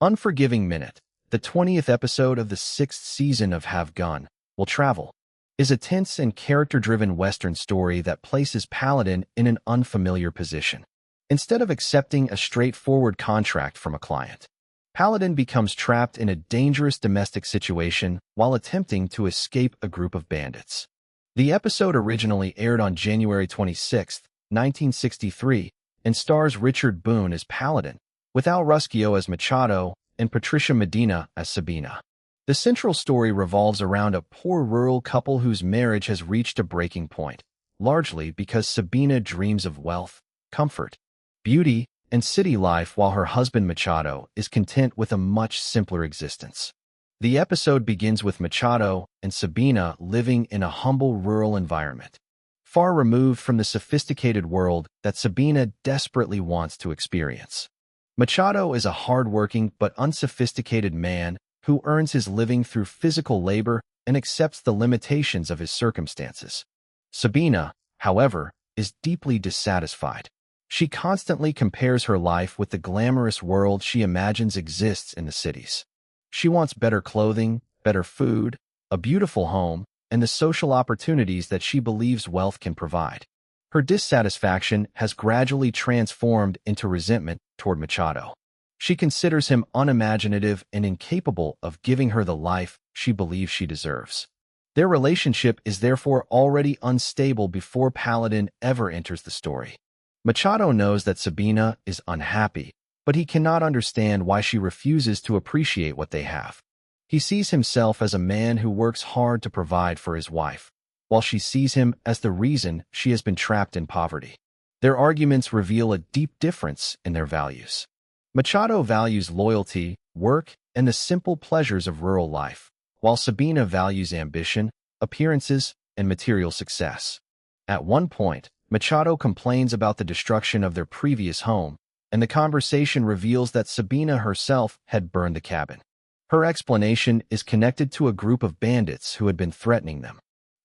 Unforgiving Minute, the 20th episode of the 6th season of Have Gun, Will Travel, is a tense and character-driven Western story that places Paladin in an unfamiliar position. Instead of accepting a straightforward contract from a client, Paladin becomes trapped in a dangerous domestic situation while attempting to escape a group of bandits. The episode originally aired on January 26, 1963, and stars Richard Boone as Paladin, with Al Ruscio as Machado and Patricia Medina as Sabina. The central story revolves around a poor rural couple whose marriage has reached a breaking point, largely because Sabina dreams of wealth, comfort, beauty, and city life while her husband Machado is content with a much simpler existence. The episode begins with Machado and Sabina living in a humble rural environment, far removed from the sophisticated world that Sabina desperately wants to experience. Machado is a hard-working but unsophisticated man who earns his living through physical labor and accepts the limitations of his circumstances. Sabina, however, is deeply dissatisfied. She constantly compares her life with the glamorous world she imagines exists in the cities. She wants better clothing, better food, a beautiful home, and the social opportunities that she believes wealth can provide. Her dissatisfaction has gradually transformed into resentment toward Machado. She considers him unimaginative and incapable of giving her the life she believes she deserves. Their relationship is therefore already unstable before Paladin ever enters the story. Machado knows that Sabina is unhappy, but he cannot understand why she refuses to appreciate what they have. He sees himself as a man who works hard to provide for his wife, while she sees him as the reason she has been trapped in poverty. Their arguments reveal a deep difference in their values. Machado values loyalty, work, and the simple pleasures of rural life, while Sabina values ambition, appearances, and material success. At one point, Machado complains about the destruction of their previous home, and the conversation reveals that Sabina herself had burned the cabin. Her explanation is connected to a group of bandits who had been threatening them.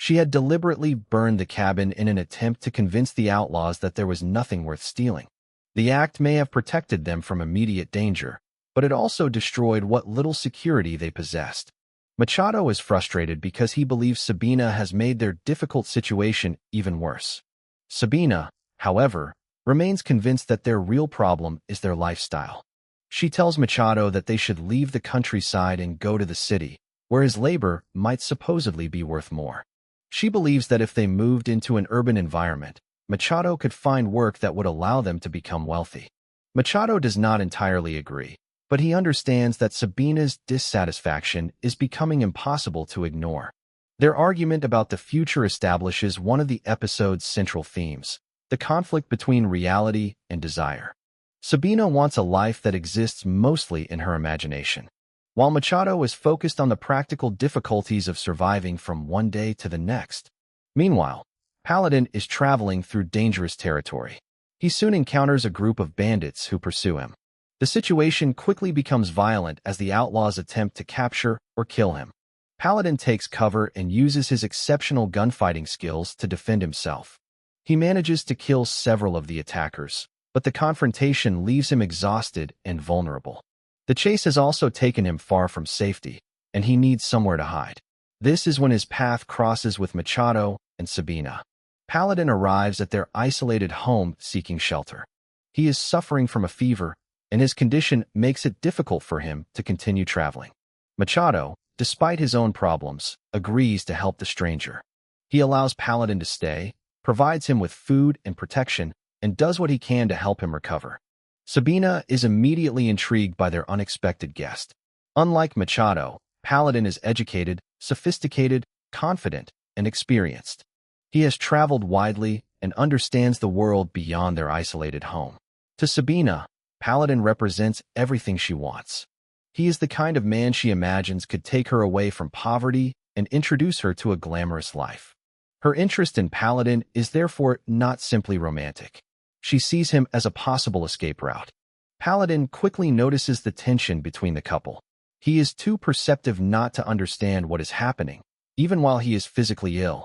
She had deliberately burned the cabin in an attempt to convince the outlaws that there was nothing worth stealing. The act may have protected them from immediate danger, but it also destroyed what little security they possessed. Machado is frustrated because he believes Sabina has made their difficult situation even worse. Sabina, however, remains convinced that their real problem is their lifestyle. She tells Machado that they should leave the countryside and go to the city, where his labor might supposedly be worth more. She believes that if they moved into an urban environment, Machado could find work that would allow them to become wealthy. Machado does not entirely agree, but he understands that Sabina's dissatisfaction is becoming impossible to ignore. Their argument about the future establishes one of the episode's central themes, the conflict between reality and desire. Sabina wants a life that exists mostly in her imagination, while Machado is focused on the practical difficulties of surviving from one day to the next. Meanwhile, Paladin is traveling through dangerous territory. He soon encounters a group of bandits who pursue him. The situation quickly becomes violent as the outlaws attempt to capture or kill him. Paladin takes cover and uses his exceptional gunfighting skills to defend himself. He manages to kill several of the attackers, but the confrontation leaves him exhausted and vulnerable. The chase has also taken him far from safety, and he needs somewhere to hide. This is when his path crosses with Machado and Sabina. Paladin arrives at their isolated home seeking shelter. He is suffering from a fever, and his condition makes it difficult for him to continue traveling. Machado, despite his own problems, agrees to help the stranger. He allows Paladin to stay, provides him with food and protection, and does what he can to help him recover. Sabina is immediately intrigued by their unexpected guest. Unlike Machado, Paladin is educated, sophisticated, confident, and experienced. He has traveled widely and understands the world beyond their isolated home. To Sabina, Paladin represents everything she wants. He is the kind of man she imagines could take her away from poverty and introduce her to a glamorous life. Her interest in Paladin is therefore not simply romantic. She sees him as a possible escape route. Paladin quickly notices the tension between the couple. He is too perceptive not to understand what is happening, even while he is physically ill.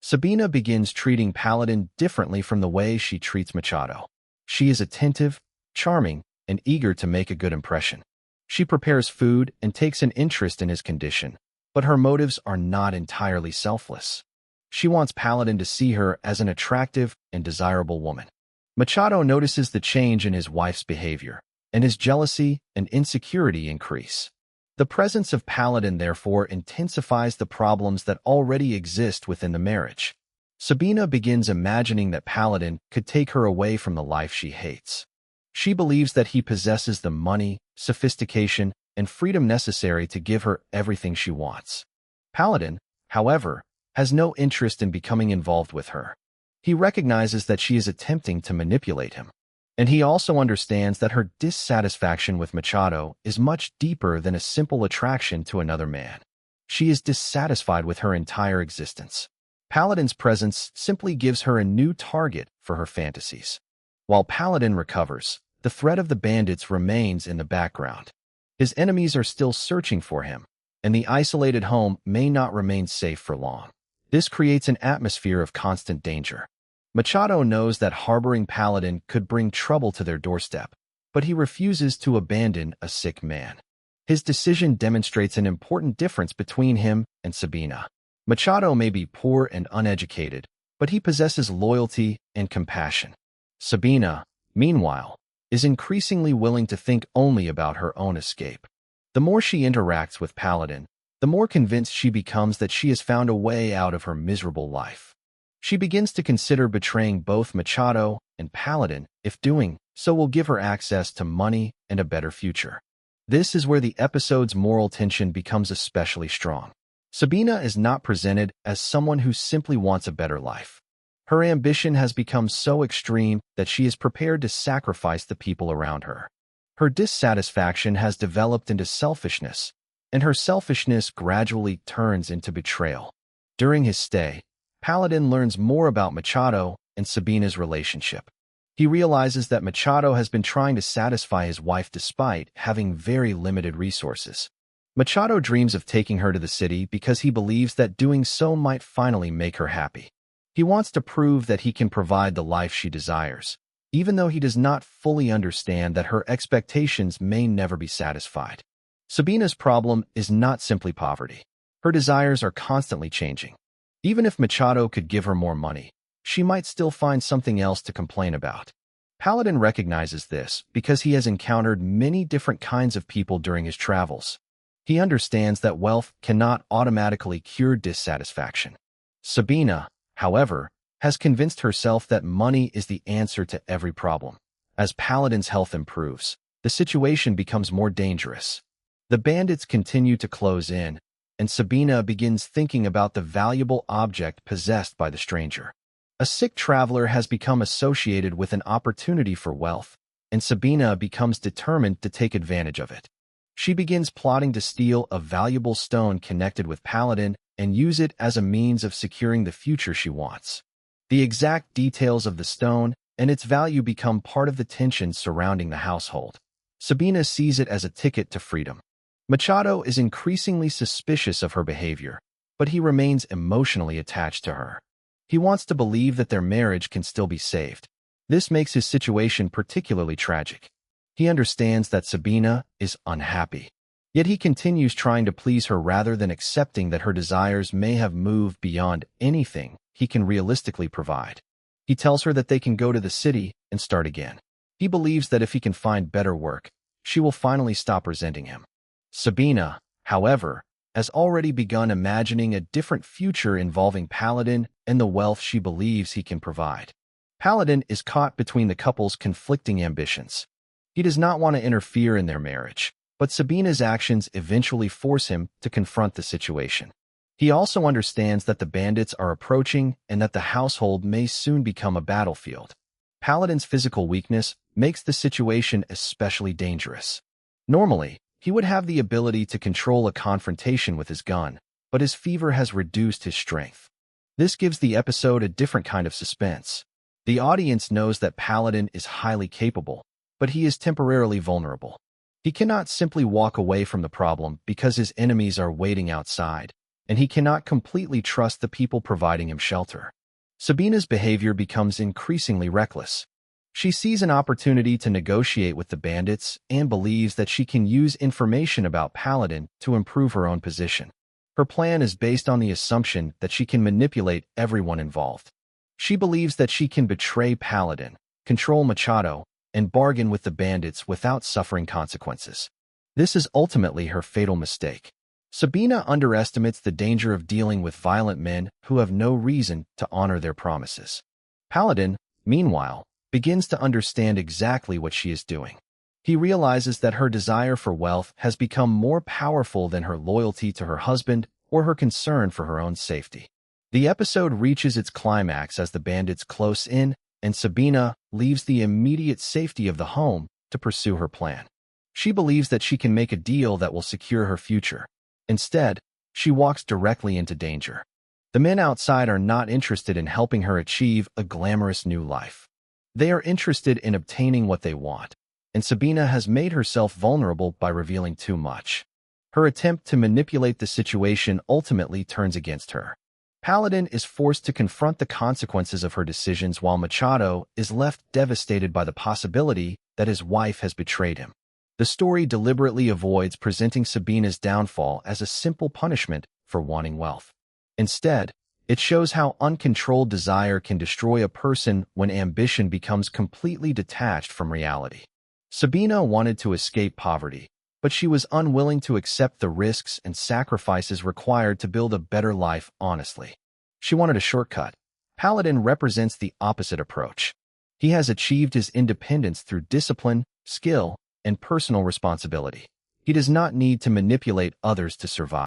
Sabina begins treating Paladin differently from the way she treats Machado. She is attentive, charming, and eager to make a good impression. She prepares food and takes an interest in his condition, but her motives are not entirely selfless. She wants Paladin to see her as an attractive and desirable woman. Machado notices the change in his wife's behavior, and his jealousy and insecurity increase. The presence of Paladin therefore intensifies the problems that already exist within the marriage. Sabina begins imagining that Paladin could take her away from the life she hates. She believes that he possesses the money, sophistication, and freedom necessary to give her everything she wants. Paladin, however, has no interest in becoming involved with her. He recognizes that she is attempting to manipulate him. And he also understands that her dissatisfaction with Machado is much deeper than a simple attraction to another man. She is dissatisfied with her entire existence. Paladin's presence simply gives her a new target for her fantasies. While Paladin recovers, the threat of the bandits remains in the background. His enemies are still searching for him, and the isolated home may not remain safe for long. This creates an atmosphere of constant danger. Machado knows that harboring Paladin could bring trouble to their doorstep, but he refuses to abandon a sick man. His decision demonstrates an important difference between him and Sabina. Machado may be poor and uneducated, but he possesses loyalty and compassion. Sabina, meanwhile, is increasingly willing to think only about her own escape. The more she interacts with Paladin, the more convinced she becomes that she has found a way out of her miserable life. She begins to consider betraying both Machado and Paladin if doing so will give her access to money and a better future. This is where the episode's moral tension becomes especially strong. Sabina is not presented as someone who simply wants a better life. Her ambition has become so extreme that she is prepared to sacrifice the people around her. Her dissatisfaction has developed into selfishness, and her selfishness gradually turns into betrayal. During his stay, Paladin learns more about Machado and Sabina's relationship. He realizes that Machado has been trying to satisfy his wife despite having very limited resources. Machado dreams of taking her to the city because he believes that doing so might finally make her happy. He wants to prove that he can provide the life she desires, even though he does not fully understand that her expectations may never be satisfied. Sabina's problem is not simply poverty. Her desires are constantly changing. Even if Machado could give her more money, she might still find something else to complain about. Paladin recognizes this because he has encountered many different kinds of people during his travels. He understands that wealth cannot automatically cure dissatisfaction. Sabina, however, has convinced herself that money is the answer to every problem. As Paladin's health improves, the situation becomes more dangerous. The bandits continue to close in, and Sabina begins thinking about the valuable object possessed by the stranger. A sick traveler has become associated with an opportunity for wealth, and Sabina becomes determined to take advantage of it. She begins plotting to steal a valuable stone connected with Paladin and use it as a means of securing the future she wants. The exact details of the stone and its value become part of the tension surrounding the household. Sabina sees it as a ticket to freedom. Machado is increasingly suspicious of her behavior, but he remains emotionally attached to her. He wants to believe that their marriage can still be saved. This makes his situation particularly tragic. He understands that Sabina is unhappy, yet he continues trying to please her rather than accepting that her desires may have moved beyond anything he can realistically provide. He tells her that they can go to the city and start again. He believes that if he can find better work, she will finally stop resenting him. Sabina, however, has already begun imagining a different future involving Paladin and the wealth she believes he can provide. Paladin is caught between the couple's conflicting ambitions. He does not want to interfere in their marriage, but Sabina's actions eventually force him to confront the situation. He also understands that the bandits are approaching and that the household may soon become a battlefield. Paladin's physical weakness makes the situation especially dangerous. Normally, he would have the ability to control a confrontation with his gun, but his fever has reduced his strength. This gives the episode a different kind of suspense. The audience knows that Paladin is highly capable, but he is temporarily vulnerable. He cannot simply walk away from the problem because his enemies are waiting outside, and he cannot completely trust the people providing him shelter. Sabina's behavior becomes increasingly reckless. She sees an opportunity to negotiate with the bandits and believes that she can use information about Paladin to improve her own position. Her plan is based on the assumption that she can manipulate everyone involved. She believes that she can betray Paladin, control Machado, and bargain with the bandits without suffering consequences. This is ultimately her fatal mistake. Sabina underestimates the danger of dealing with violent men who have no reason to honor their promises. Paladin, meanwhile, begins to understand exactly what she is doing. He realizes that her desire for wealth has become more powerful than her loyalty to her husband or her concern for her own safety. The episode reaches its climax as the bandits close in and Sabina leaves the immediate safety of the home to pursue her plan. She believes that she can make a deal that will secure her future. Instead, she walks directly into danger. The men outside are not interested in helping her achieve a glamorous new life. They are interested in obtaining what they want, and Sabina has made herself vulnerable by revealing too much. Her attempt to manipulate the situation ultimately turns against her. Paladin is forced to confront the consequences of her decisions while Machado is left devastated by the possibility that his wife has betrayed him. The story deliberately avoids presenting Sabina's downfall as a simple punishment for wanting wealth. Instead, it shows how uncontrolled desire can destroy a person when ambition becomes completely detached from reality. Sabina wanted to escape poverty, but she was unwilling to accept the risks and sacrifices required to build a better life honestly. She wanted a shortcut. Paladin represents the opposite approach. He has achieved his independence through discipline, skill, and personal responsibility. He does not need to manipulate others to survive.